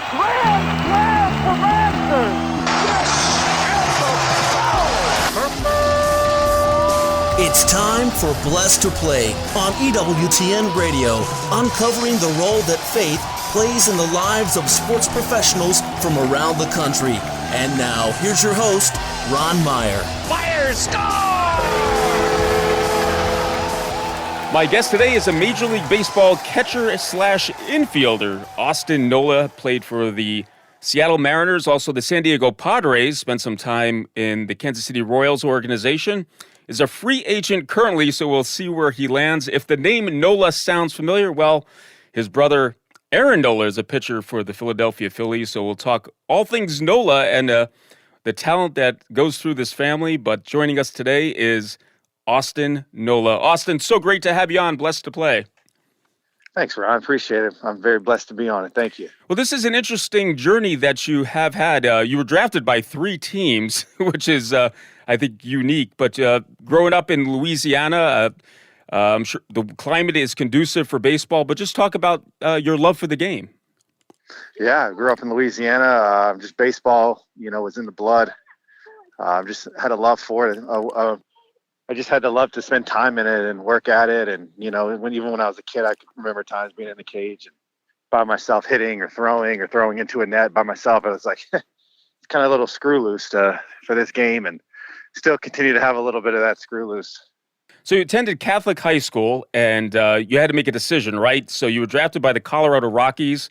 Grand slam for Masters! It's time for Blessed to Play on EWTN Radio, uncovering the role that faith plays in the lives of sports professionals from around the country. And now, here's your host, Ron Meyer. Meyer, score! My guest today is a Major League Baseball catcher/infielder. Austin Nola played for the Seattle Mariners, also the San Diego Padres, spent some time in the Kansas City Royals organization, is a free agent currently, so we'll see where he lands. If the name Nola sounds familiar, well, his brother Aaron Nola is a pitcher for the Philadelphia Phillies, so we'll talk all things Nola and the talent that goes through this family. But joining us today is Austin Nola. Austin, so great to have you on Blessed to Play. Thanks, Ron. I appreciate it. I'm very blessed to be on it. Thank you. Well, this is an interesting journey that you have had. You were drafted by 3 teams, which is, I think, unique. But growing up in Louisiana, I'm sure the climate is conducive for baseball. But just talk about your love for the game. Yeah, I grew up in Louisiana. Just baseball, was in the blood. Just had a love for it. I just had the love to spend time in it and work at it. And, even when I was a kid, I could remember times being in the cage and by myself hitting or throwing into a net by myself. I was like, it's kind of a little screw loose for this game, and still continue to have a little bit of that screw loose. So you attended Catholic high school, and you had to make a decision, right? So you were drafted by the Colorado Rockies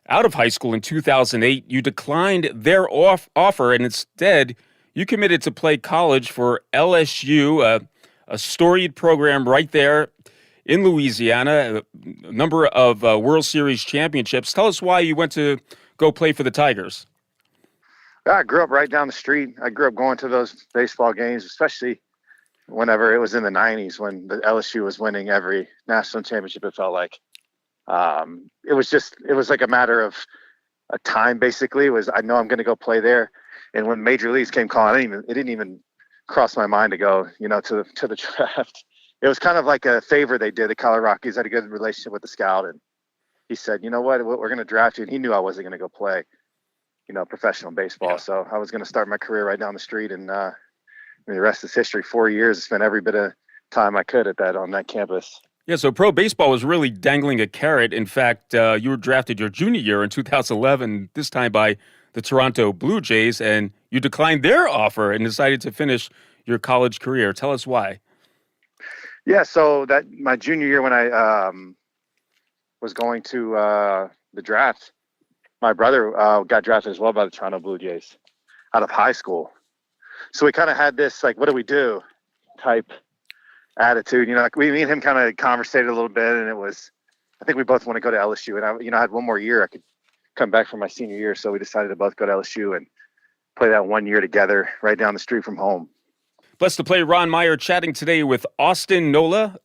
out of high school in 2008. You declined their offer, and instead you committed to play college for LSU, a storied program right there in Louisiana, a number of World Series championships. Tell us why you went to go play for the Tigers. I grew up right down the street. I grew up going to those baseball games, especially whenever it was in the 90s when the LSU was winning every national championship, it felt like. It was like a matter of a time, basically. I know I'm going to go play there. And when Major Leagues came calling, it didn't even cross my mind to go, to the draft. It was kind of like a favor they did. The Colorado Rockies had a good relationship with the scout, and he said, "You know what? We're going to draft you." And he knew I wasn't going to go play, professional baseball. Yeah. So I was going to start my career right down the street, and the rest is history. 4 years, I spent every bit of time I could on that campus. Yeah, so pro baseball was really dangling a carrot. In fact, you were drafted your junior year in 2011, this time by the Toronto Blue Jays, and you declined their offer and decided to finish your college career. Tell us why. Yeah, so that my junior year when I was going to the draft, my brother got drafted as well by the Toronto Blue Jays out of high school. So we kind of had this, like, what do we do type attitude. Me and him kind of conversated a little bit, and I think we both want to go to LSU. And I had one more year. I could come back for my senior year, so we decided to both go to LSU and play that 1 year together right down the street from home. Blessed to Play, Ron Meyer chatting today with Austin Nola,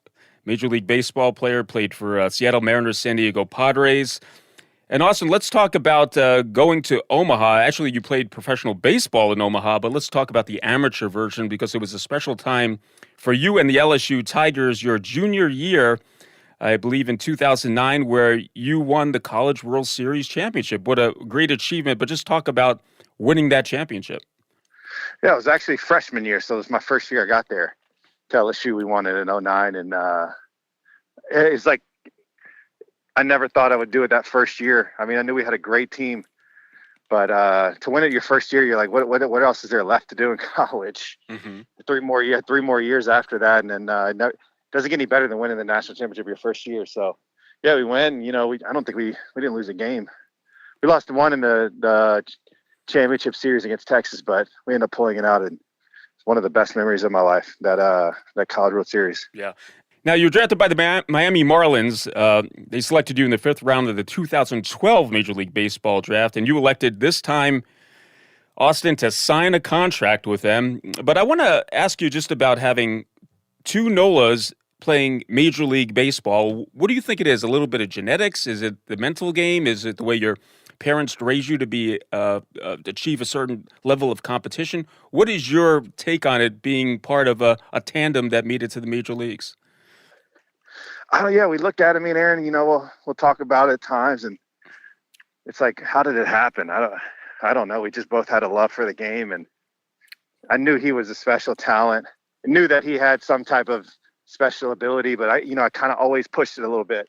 Major League Baseball player, played for Seattle Mariners, San Diego Padres. And Austin, let's talk about going to Omaha. Actually, you played professional baseball in Omaha, but let's talk about the amateur version because it was a special time for you and the LSU Tigers your junior year, I believe in 2009, where you won the College World Series championship. What a great achievement, but just talk about winning that championship. Yeah, it was actually freshman year, so it was my first year I got there to LSU. We won it in 2009, and it's like I never thought I would do it that first year. I mean, I knew we had a great team, but to win it your first year, you're like, what else is there left to do in college? Mm-hmm. 3 more years after that, and then it doesn't get any better than winning the national championship your first year. So, yeah, we win. I don't think we didn't lose a game. We lost one in the championship series against Texas, but we ended up pulling it out, and it's one of the best memories of my life, that College World Series. Yeah. Now, you were drafted by the Miami Marlins. They selected you in the 5th round of the 2012 Major League Baseball draft, and you elected this time, Austin, to sign a contract with them. But I want to ask you just about having 2 Nolas playing Major League Baseball. What do you think it is? A little bit of genetics? Is it the mental game? Is it the way your parents raise you to be achieve a certain level of competition? What is your take on it being part of a tandem that made it to the major leagues? Oh, yeah, we looked at it, me and Aaron, we'll talk about it at times. And it's like, how did it happen? I don't know. We just both had a love for the game, and I knew he was a special talent. I knew that he had some type of special ability, but I kind of always pushed it a little bit.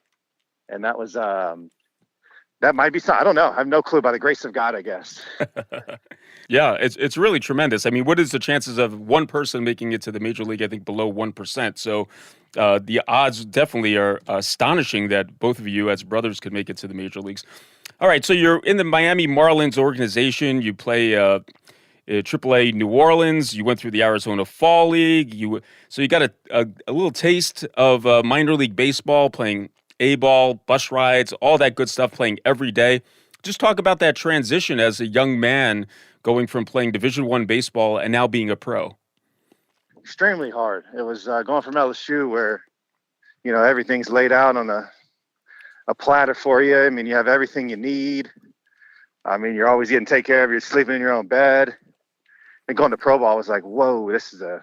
And that was, that might be something. I don't know. I have no clue. By the grace of God, I guess. Yeah, it's really tremendous. I mean, what is the chances of one person making it to the major league? I think below 1%. So the odds definitely are astonishing that both of you as brothers could make it to the major leagues. All right, so you're in the Miami Marlins organization. You play AAA New Orleans. You went through the Arizona Fall League. So you got a little taste of minor league baseball, playing A-ball, bus rides, all that good stuff, playing every day. Just talk about that transition as a young man going from playing Division I baseball and now being a pro. Extremely hard. It was going from LSU where, everything's laid out on a platter for you. I mean, you have everything you need. I mean, you're always getting taken care of. You're sleeping in your own bed. And going to pro ball was like, whoa, this is a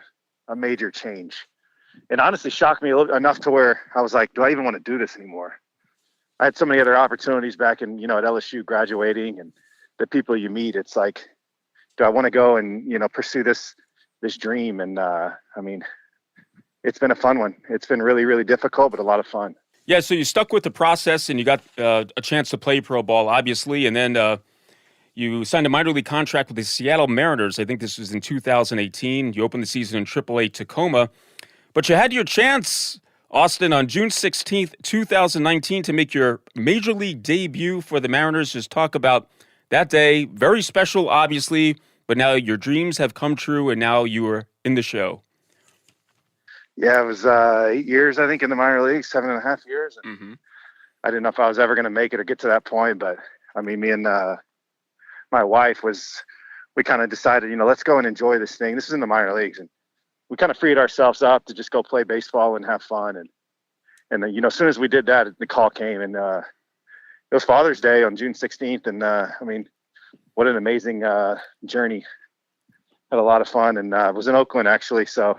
major change. It honestly shocked me enough to where I was like, do I even want to do this anymore? I had so many other opportunities back in, at LSU graduating, and the people you meet, it's like, do I want to go and, pursue this dream? And I mean, it's been a fun one. It's been really, really difficult, but a lot of fun. Yeah, so you stuck with the process and you got a chance to play pro ball, obviously, and then you signed a minor league contract with the Seattle Mariners. I think this was in 2018. You opened the season in AAA Tacoma. But you had your chance, Austin, on June 16th, 2019, to make your major league debut for the Mariners. Just talk about that day. Very special, obviously, but now your dreams have come true, and now you are in the show. Yeah, it was 8 years, I think, in the minor leagues, 7.5 years. And I didn't know if I was ever going to make it or get to that point. But, I mean, me and my wife we kind of decided, let's go and enjoy this thing. This is in the minor leagues. And we kind of freed ourselves up to just go play baseball and have fun. And then, as soon as we did that, the call came. And it was Father's Day on June 16th. And, I mean, what an amazing journey. Had a lot of fun. And it was in Oakland, actually. So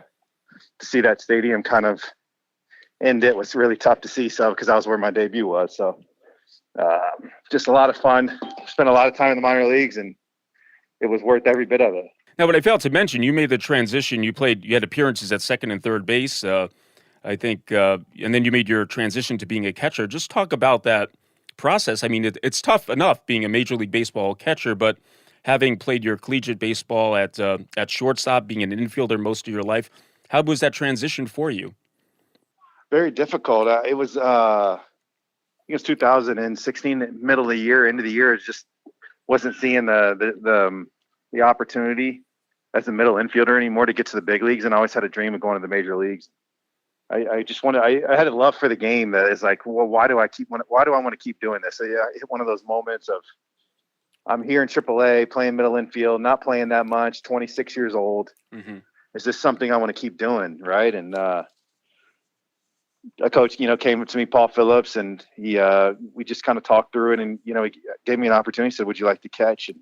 to see that stadium kind of end it was really tough to see. So because that was where my debut was. So just a lot of fun. Spent a lot of time in the minor leagues, and it was worth every bit of it. Now, what I failed to mention, you made the transition. You had appearances at second and third base, I think, and then you made your transition to being a catcher. Just talk about that process. I mean, it's tough enough being a Major League Baseball catcher, but having played your collegiate baseball at shortstop, being an infielder most of your life, how was that transition for you? Very difficult. It was 2016, middle of the year, end of the year. It just wasn't seeing the opportunity as a middle infielder anymore to get to the big leagues, and I always had a dream of going to the major leagues. I just wanted. I had a love for the game that is like, well, why do I want to keep doing this? So, yeah, I hit one of those moments of I'm here in AAA playing middle infield, not playing that much, 26 years old. Mm-hmm. Is this something I want to keep doing, right? And a coach, came up to me, Paul Phillips, and we just kind of talked through it, and he gave me an opportunity. He said, "Would you like to catch?" And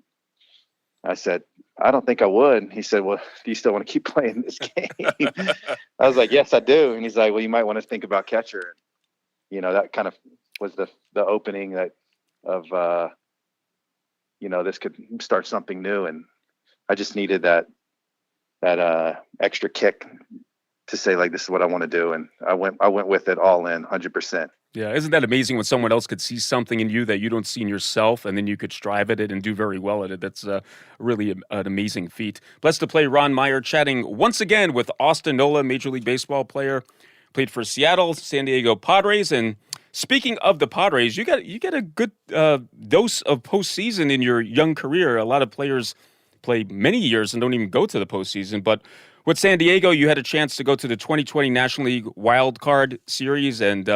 I said, "I don't think I would." He said, "Well, do you still want to keep playing this game?" I was like, "Yes, I do." And he's like, "Well, you might want to think about catcher." And, that kind of was the opening of this could start something new. And I just needed that extra kick to say, like, this is what I want to do. And I went with it all in 100%. Yeah, isn't that amazing when someone else could see something in you that you don't see in yourself, and then you could strive at it and do very well at it? That's really an amazing feat. Blessed to play Ron Meyer, chatting once again with Austin Nola, Major League Baseball player, played for Seattle, San Diego Padres. And speaking of the Padres, you get a good dose of postseason in your young career. A lot of players play many years and don't even go to the postseason, but with San Diego, you had a chance to go to the 2020 National League Wild Card Series and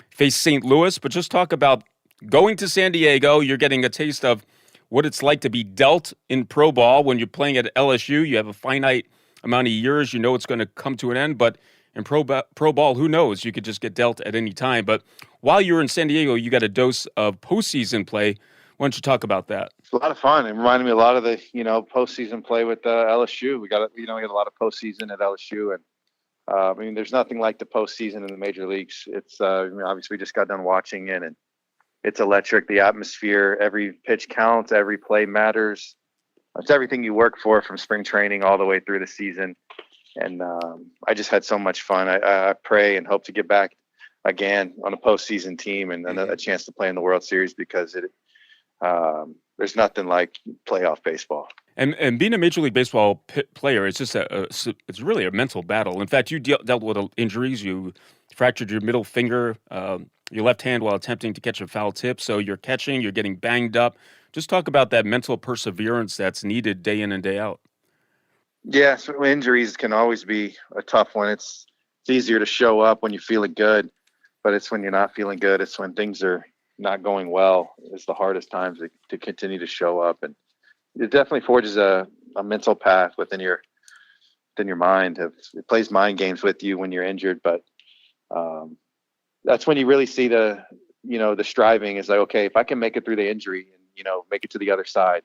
face St. Louis. But just talk about going to San Diego. You're getting a taste of what it's like to be dealt in pro ball. When you're playing at LSU, you have a finite amount of years. You know it's going to come to an end. But in pro ball, who knows? You could just get dealt at any time. But while you were in San Diego, you got a dose of postseason play. Why don't you talk about that? It's a lot of fun. It reminded me a lot of the, postseason play with LSU. We got a lot of postseason at LSU, and there's nothing like the postseason in the major leagues. It's obviously we just got done watching it, and it's electric. The atmosphere, every pitch counts, every play matters. It's everything you work for from spring training all the way through the season. And I just had so much fun. I pray and hope to get back again on a postseason team and a chance to play in the World Series, because there's nothing like playoff baseball. And being a Major League Baseball player, it's just it's really a mental battle. In fact, you dealt with injuries. You fractured your middle finger, your left hand while attempting to catch a foul tip. So you're catching, you're getting banged up. Just talk about that mental perseverance that's needed day in and day out. Yeah, so injuries can always be a tough one. It's easier to show up when you're feeling good, but it's when you're not feeling good. It's when things are not going well. It's the hardest times to continue to show up. And it definitely forges a mental path within your mind. It plays mind games with you when you're injured, but that's when you really see the striving is like, okay, if I can make it through the injury and, make it to the other side,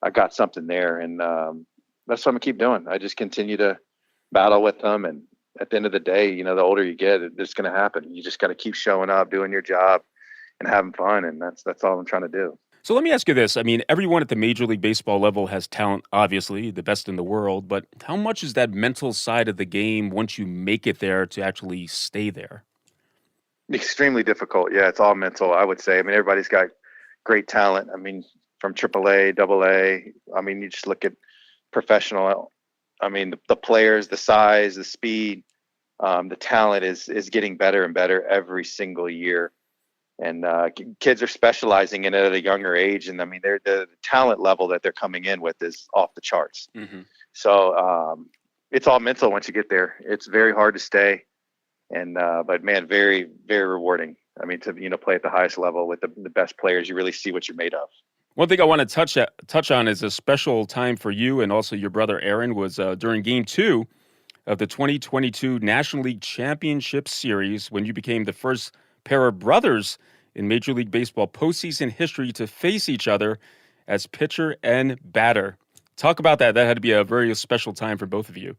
I got something there. And that's what I'm gonna keep doing. I just continue to battle with them. And at the end of the day, the older you get, it's going to happen. You just got to keep showing up, doing your job and having fun. And that's all I'm trying to do. So let me ask you this. I mean, everyone at the Major League Baseball level has talent, obviously, the best in the world. But how much is that mental side of the game once you make it there to actually stay there? Extremely difficult. Yeah, it's all mental, I would say. I mean, everybody's got great talent. I mean, from AAA, AA. I mean, you just look at professional. I mean, the players, the size, the speed, the talent is getting better and better every single year. And kids are specializing in it at a younger age. And I mean, the talent level that they're coming in with is off the charts. Mm-hmm. So it's all mental once you get there. It's very hard to stay. And but man, very, very rewarding. I mean, to play at the highest level with the best players, you really see what you're made of. One thing I want to touch on is a special time for you and also your brother Aaron was during Game 2 of the 2022 National League Championship Series, when you became the first pair of brothers in Major League Baseball postseason history to face each other as pitcher and batter. Talk about that. That had to be a very special time for both of you.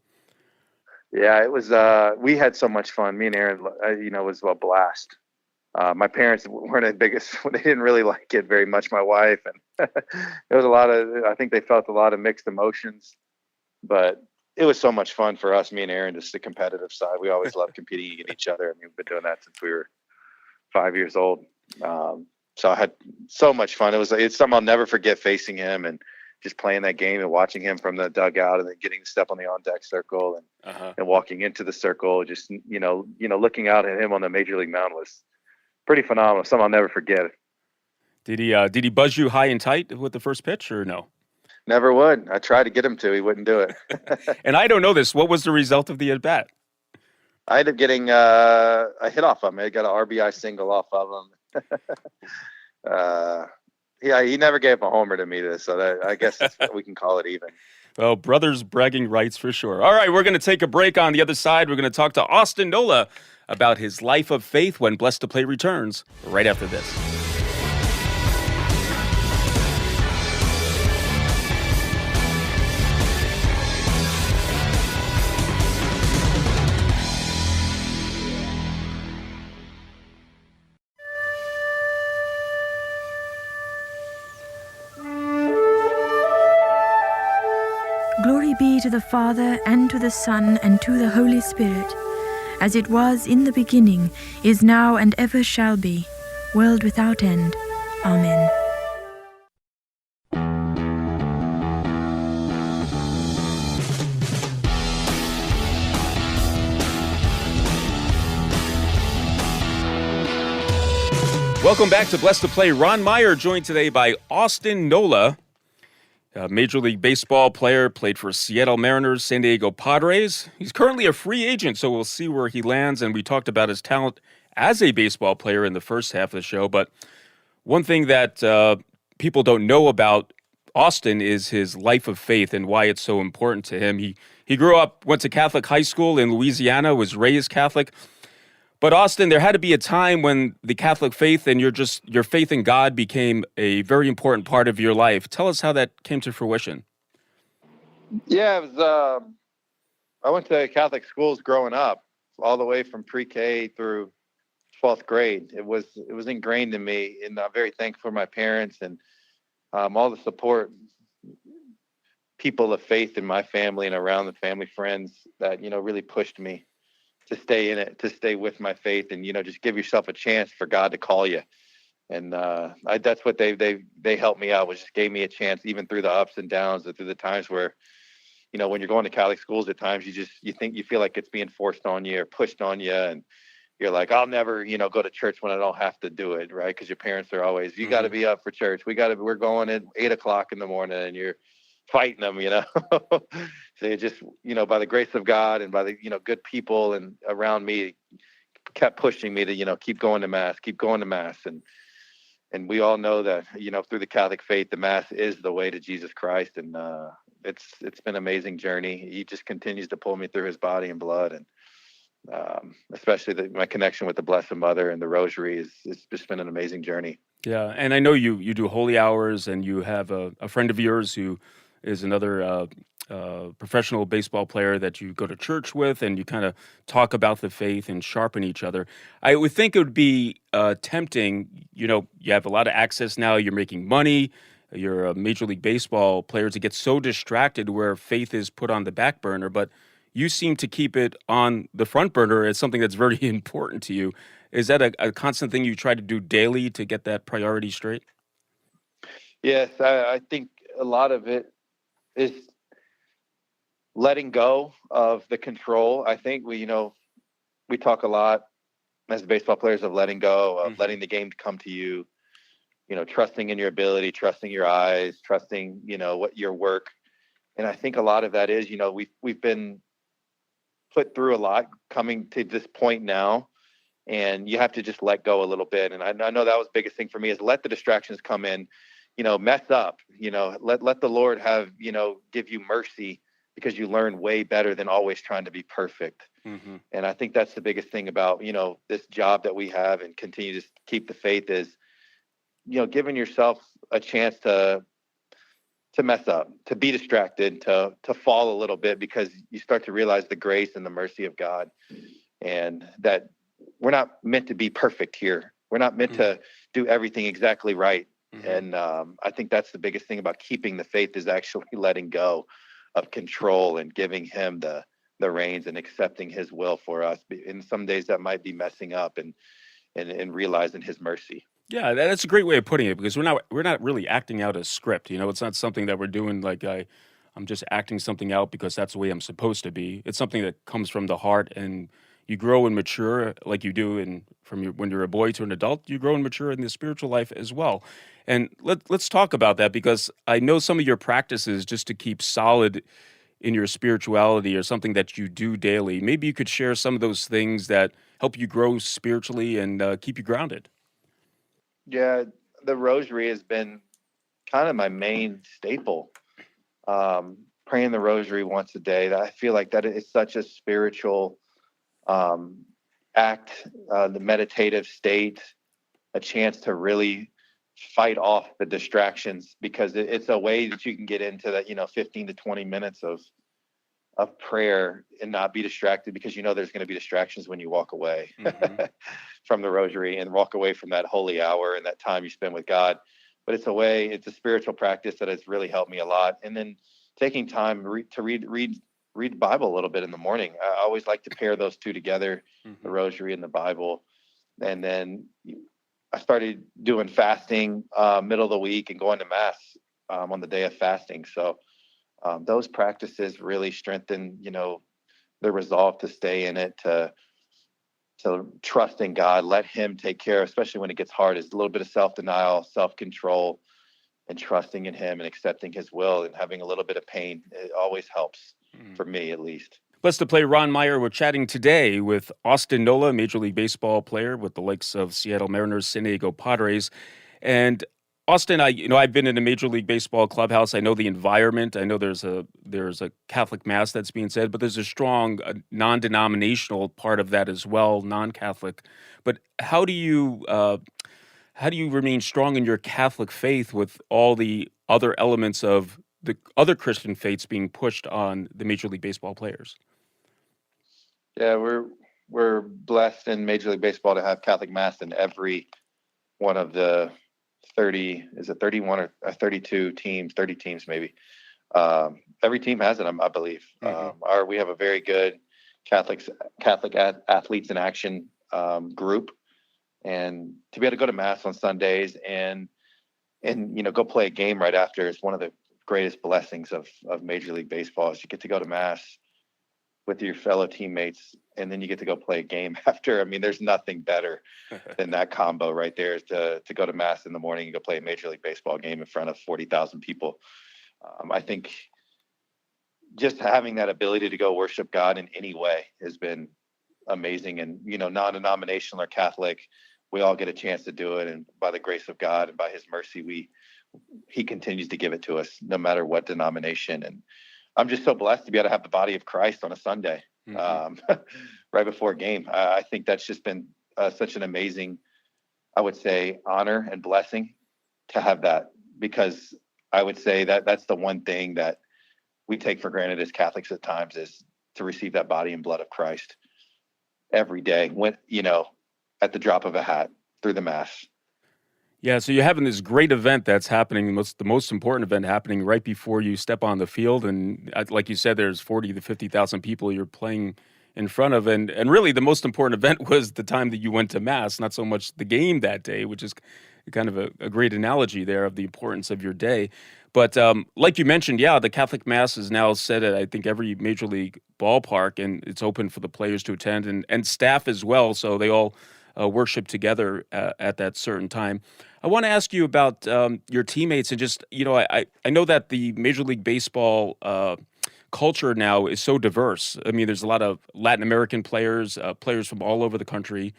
Yeah, it was. We had so much fun. Me and Aaron, it was a blast. My parents weren't the biggest. They didn't really like it very much. My wife, and it was a lot of. I think they felt a lot of mixed emotions, but it was so much fun for us. Me and Aaron, just the competitive side. We always loved competing against each other. I mean, we've been doing that since we were 5 years old. So I had so much fun. It's something I'll never forget, facing him and just playing that game and watching him from the dugout and then getting to step on the on deck circle and walking into the circle. Just looking out at him on the major league mound was pretty phenomenal. Something I'll never forget. Did he buzz you high and tight with the first pitch or no? Never would. I tried to get him to. He wouldn't do it. And I don't know this. What was the result of the at bat? I ended up getting a hit off of him. I got an RBI single off of him. Yeah, he never gave a homer to me, so I guess we can call it even. Well, brothers bragging rights for sure. All right, we're going to take a break. On the other side, we're going to talk to Austin Nola about his life of faith when Blessed to Play returns right after this. Glory be to the Father, and to the Son, and to the Holy Spirit, as it was in the beginning, is now, and ever shall be, world without end. Amen. Welcome back to Blessed to Play. Ron Meyer joined today by Austin Nola, a Major League Baseball player, played for Seattle Mariners, San Diego Padres. He's currently a free agent, so we'll see where he lands. And we talked about his talent as a baseball player in the first half of the show. But one thing that people don't know about Austin is his life of faith and why it's so important to him. He grew up, went to Catholic high school in Louisiana, was raised Catholic. But Austin, there had to be a time when the Catholic faith and your faith in God became a very important part of your life. Tell us how that came to fruition. Yeah, it was. I went to Catholic schools growing up, all the way from pre-K through 12th grade. It was ingrained in me, and I'm very thankful for my parents and all the support, people of faith in my family and around the family, friends that, really pushed me to stay in it, to stay with my faith, and, just give yourself a chance for God to call you. And that's what they helped me out, was just gave me a chance, even through the ups and downs, and through the times where, when you're going to Catholic schools, at times you feel like it's being forced on you or pushed on you, and you're like, I'll never, go to church when I don't have to do it, right? Because your parents are always, you got to be up for church. We're going at 8:00 in the morning, and you're fighting them, So you just, by the grace of God and by the, good people and around me, kept pushing me to, keep going to mass. And we all know that, through the Catholic faith, the mass is the way to Jesus Christ. And it's been an amazing journey. He just continues to pull me through his body and blood. And especially my connection with the Blessed Mother and the Rosary it's just been an amazing journey. Yeah, and I know you do holy hours, and you have a friend of yours who is another professional baseball player that you go to church with, and you kind of talk about the faith and sharpen each other. I would think it would be tempting. You have a lot of access now. You're making money. You're a Major League Baseball player, to get so distracted where faith is put on the back burner, but you seem to keep it on the front burner as something that's very important to you. Is that a constant thing you try to do daily to get that priority straight? Yes, I think a lot of it is letting go of the control. I think we talk a lot as baseball players of letting go, of letting the game come to you, trusting in your ability, trusting your eyes, trusting, what your work. And I think a lot of that is, we've been put through a lot coming to this point now, and you have to just let go a little bit. And I know that was the biggest thing for me, is let the distractions come in, mess up, let the Lord have, give you mercy, because you learn way better than always trying to be perfect. Mm-hmm. And I think that's the biggest thing about, this job that we have and continue to keep the faith is, giving yourself a chance to mess up, to be distracted, to fall a little bit, because you start to realize the grace and the mercy of God, and that we're not meant to be perfect here. We're not meant to do everything exactly right. Mm-hmm. And I think that's the biggest thing about keeping the faith, is actually letting go of control and giving him the reins and accepting his will for us. In some days that might be messing up, and realizing his mercy. Yeah, that's a great way of putting it, because we're not really acting out a script. It's not something that we're doing like I'm just acting something out because that's the way I'm supposed to be. It's something that comes from the heart, and you grow and mature like you do when you're a boy to an adult. You grow and mature in the spiritual life as well. And let's talk about that, because I know some of your practices just to keep solid in your spirituality are something that you do daily. Maybe you could share some of those things that help you grow spiritually and keep you grounded. Yeah, the Rosary has been kind of my main staple. Praying the Rosary once a day. I feel like that is such a spiritual act, the meditative state, a chance to really fight off the distractions, because it's a way that you can get into that, 15 to 20 minutes of prayer and not be distracted, because there's going to be distractions when you walk away from the Rosary and walk away from that holy hour and that time you spend with God. But it's a spiritual practice that has really helped me a lot. And then taking time to read the Bible a little bit in the morning. I always like to pair those two together, the Rosary and the Bible. And then I started doing fasting middle of the week and going to mass on the day of fasting. So those practices really strengthen, the resolve to stay in it, to trust in God, let him take care, especially when it gets hard, is a little bit of self-denial, self-control, and trusting in him and accepting his will, and having a little bit of pain. It always helps, for me at least. Blessed to play Ron Meyer. We're chatting today with Austin Nola, Major League Baseball player with the likes of Seattle Mariners, San Diego Padres. And Austin, I've been in a Major League Baseball clubhouse. I know the environment. I know there's a Catholic mass that's being said, but there's a strong non-denominational part of that as well, non-Catholic. But how do you remain strong in your Catholic faith with all the other elements of the other Christian faiths being pushed on the Major League Baseball players? Yeah, we're blessed in Major League Baseball to have Catholic Mass in every one of the 31 or 32 teams, 30 teams maybe. Every team has it, I believe. We have a very good Catholic athletes in action group, and to be able to go to Mass on Sundays and go play a game right after is one of the greatest blessings of Major League Baseball. Is you get to go to Mass with your fellow teammates, and then you get to go play a game after. I mean, there's nothing better than that combo right there, is to go to Mass in the morning and go play a Major League Baseball game in front of 40,000 people. I think just having that ability to go worship God in any way has been amazing. And, non-denominational or Catholic, we all get a chance to do it. And by the grace of God and by his mercy, he continues to give it to us no matter what denomination. And I'm just so blessed to be able to have the body of Christ on a Sunday, right before a game. I think that's just been such an amazing, I would say, honor and blessing to have that, because I would say that that's the one thing that we take for granted as Catholics at times, is to receive that body and blood of Christ every day, when, at the drop of a hat through the Mass. Yeah, so you're having this great event that's happening, the most important event happening right before you step on the field. And like you said, there's 40 to 50,000 people you're playing in front of. And really the most important event was the time that you went to Mass, not so much the game that day, which is kind of a great analogy there of the importance of your day. But like you mentioned, the Catholic Mass is now set at, I think, every Major League ballpark, and it's open for the players to attend and staff as well. So they all worship together at that certain time. I want to ask you about your teammates, and just, I know that the Major League Baseball culture now is so diverse. I mean, there's a lot of Latin American players, players from all over the country,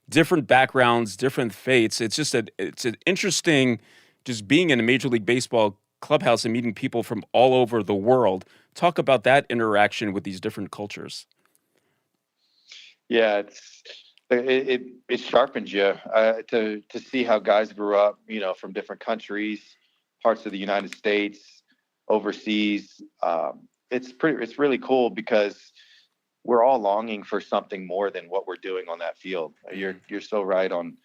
different backgrounds, different faiths. It's an interesting, just being in a Major League Baseball clubhouse and meeting people from all over the world. Talk about that interaction with these different cultures. Yeah, it sharpens you to see how guys grew up, from different countries, parts of the United States, overseas. It's really cool, because we're all longing for something more than what we're doing on that field. You're so right on.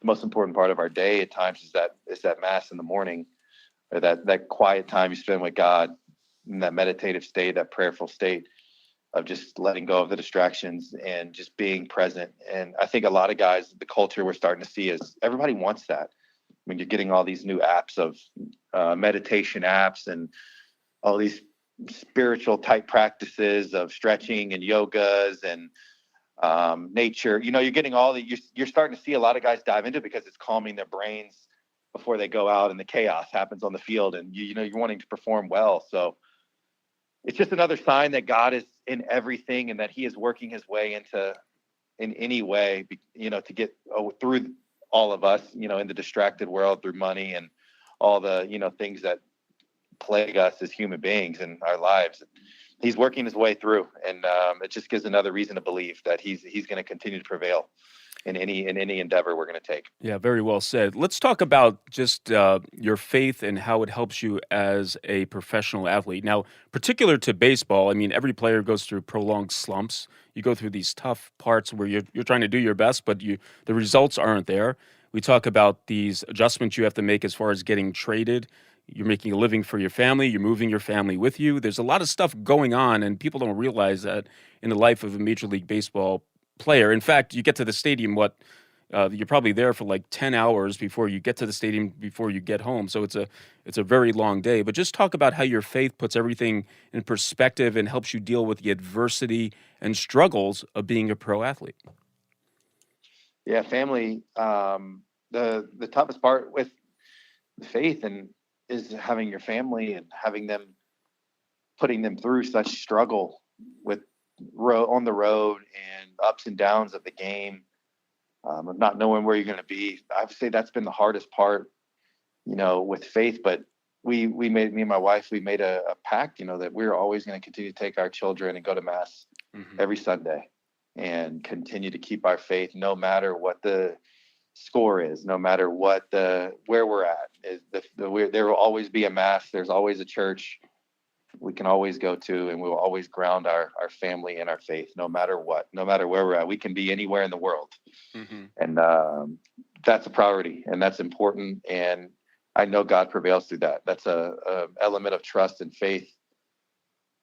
The most important part of our day at times is that Mass in the morning, or that quiet time you spend with God, in that meditative state, that prayerful state of just letting go of the distractions and just being present. And I think a lot of guys, the culture we're starting to see is everybody wants that. I mean, you're getting all these new apps of meditation apps and all these spiritual type practices of stretching and yogas and nature. You're getting you're starting to see a lot of guys dive into it, because it's calming their brains before they go out and the chaos happens on the field, and you're wanting to perform well. So it's just another sign that God is in everything, and that he is working his way in any way, to get through all of us, in the distracted world, through money and all the, things that plague us as human beings in our lives. He's working his way through, and it just gives another reason to believe that he's going to continue to prevail in any endeavor we're going to take. Yeah, very well said. Let's talk about just your faith and how it helps you as a professional athlete. Now, particular to baseball, I mean, every player goes through prolonged slumps. You go through these tough parts where you're trying to do your best, but the results aren't there. We talk about these adjustments you have to make as far as getting traded. You're making a living for your family. You're moving your family with you. There's a lot of stuff going on, and people don't realize that in the life of a Major League Baseball player. In fact, you get to the stadium, you're probably there for like 10 hours before you get to the stadium, before you get home. So it's a very long day. But just talk about how your faith puts everything in perspective and helps you deal with the adversity and struggles of being a pro athlete. Yeah, family. The toughest part with faith is having your family and putting them through such struggle on the road and ups and downs of the game, of not knowing where you're going to be. I would say that's been the hardest part, with faith. But me and my wife, we made a pact, that we're always going to continue to take our children and go to Mass every Sunday, and continue to keep our faith, no matter what the score is, no matter where we're at. There will always be a Mass. There's always a church. we can always go to, and we will always ground our family in our faith, no matter what, no matter where we're at. We can be anywhere in the world. Mm-hmm. And that's a priority, and that's important. And I know God prevails through that. That's a element of trust and faith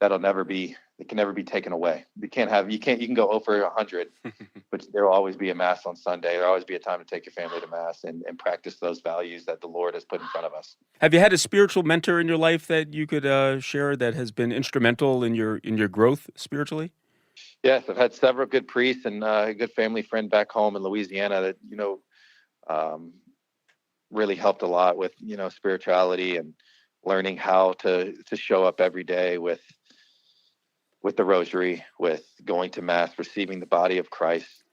it can never be taken away. You can go over 100, but there will always be a mass on Sunday. There'll always be a time to take your family to mass and practice those values that the Lord has put in front of us. Have you had a spiritual mentor in your life that you could share that has been instrumental in your growth spiritually? Yes, I've had several good priests and a good family friend back home in Louisiana that, really helped a lot with, spirituality and learning how to show up every day with the rosary, with going to mass, receiving the body of Christ,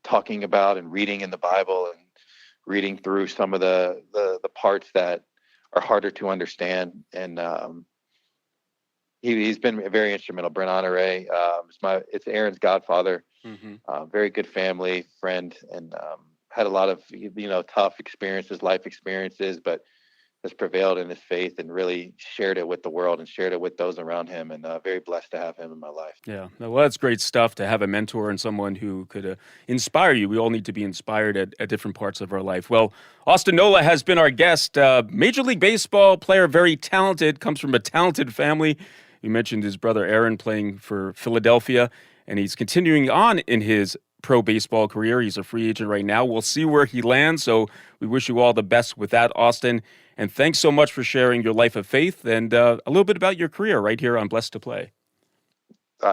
talking about and reading in the Bible and reading through some of the parts that are harder to understand. And he's been very instrumental. Brent Honore, it's Aaron's godfather, very good family friend, and had a lot of tough experiences, life experiences, but has prevailed in his faith and really shared it with the world and shared it with those around him, and very blessed to have him in my life. Yeah, well, that's great stuff to have a mentor and someone who could inspire you. We all need to be inspired at different parts of our life. Well, Austin Nola has been our guest. Major League Baseball player, very talented, comes from a talented family. You mentioned his brother Aaron playing for Philadelphia, and he's continuing on in his pro baseball career. He's a free agent right now. We'll see where he lands, so we wish you all the best with that, Austin. And thanks so much for sharing your life of faith and a little bit about your career right here on Blessed to Play.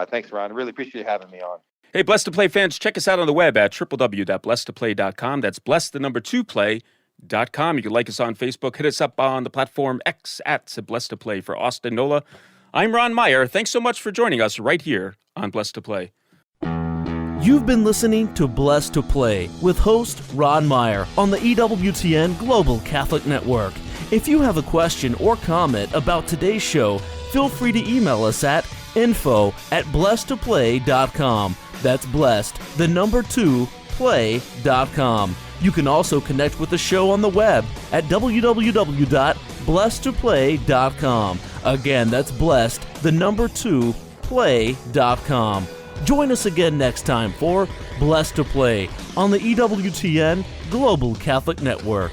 Thanks, Ron. I really appreciate having me on. Hey, Blessed to Play fans, check us out on the web at www.blessedtoplay.com. That's blessed2play.com. You can like us on Facebook. Hit us up on the platform X at Blessed to Play. For Austin Nola, I'm Ron Meyer. Thanks so much for joining us right here on Blessed to Play. You've been listening to Blessed to Play with host Ron Meyer on the EWTN Global Catholic Network. If you have a question or comment about today's show, feel free to email us at info@blessedtoplay.com. That's blessed, 2, play.com. You can also connect with the show on the web at www.blessedtoplay.com. Again, that's blessed, 2, play.com. Join us again next time for Blessed to Play on the EWTN Global Catholic Network.